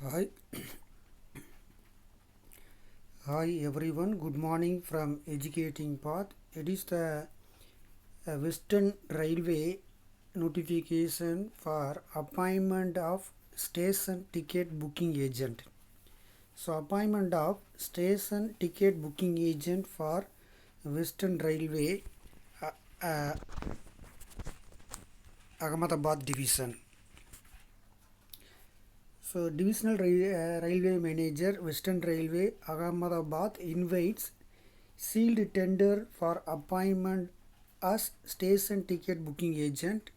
Hi, hi everyone. Good morning from Educating Path. It is the Western Railway notification for appointment of station ticket booking agent. So, appointment of station ticket booking agent for Western Railway, uh, uh, Ahmedabad division. So, Railway Manager, Western Railway, Ahmedabad invites sealed tender for appointment as station ticket booking agent.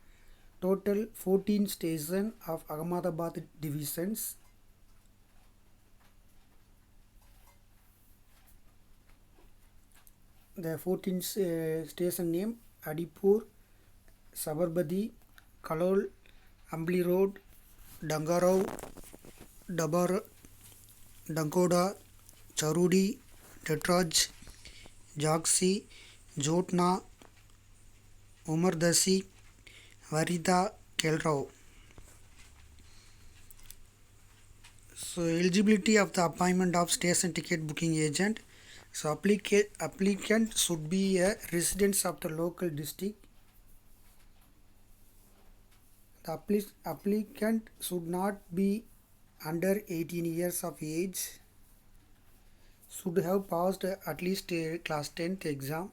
Total 14 stations of Ahmedabad divisions. The 14 station name: Adipur, Sabarmati, Kalol, Ambli Road, Dangarao, Dabar, Dankoda, Charudi, Tetraj, Jaksi, Jotna, Umardasi, Varida, Kelrao. So, eligibility of the appointment of station ticket booking agent. So, applicant should be a resident of the local district. The applicant should not be under 18 years of age. Should have passed at least a class 10th exam.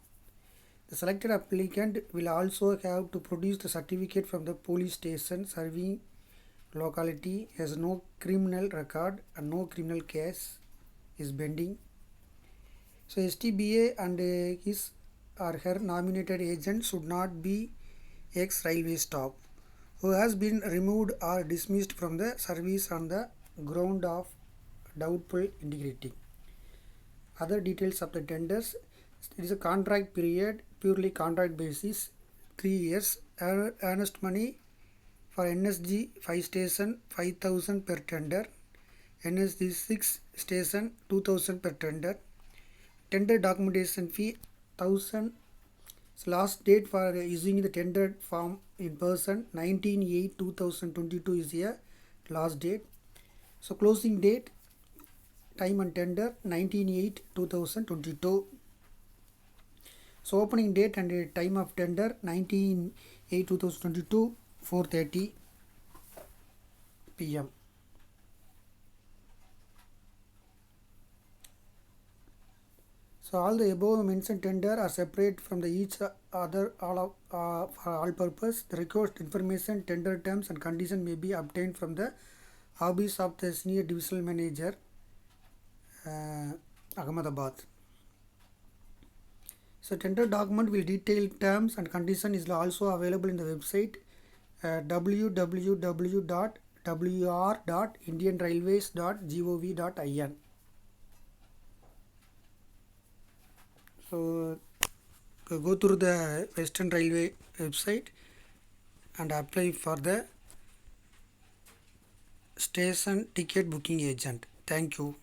The selected applicant will also have to produce the certificate from the police station serving locality, has no criminal record and no criminal case is pending. So, STBA and his or her nominated agent should not be ex-railway staff who has been removed or dismissed from the service on the ground of doubtful integrity. Other details of the tenders: it is a contract period, purely contract basis, 3 years. Earnest money for NSG 5 station 5,000 per tender, NSG 6 station 2,000 per tender. Tender documentation fee 1,000. Last date for using the tender form in person 19/8/2022 is a last date. So, closing date, time and tender 19/8/2022. So, opening date and time of tender 19/8/2022 4:30 p.m. So, all the above mentioned tender are separate from the each other for all purpose. The required information, tender terms and conditions may be obtained from the office of the senior divisional manager, Ahmedabad. So, tender document will detail terms and condition is also available in the website www.wr.indianrailways.gov.in. So, go through the Western Railway website and apply for the station ticket booking agent. Thank you.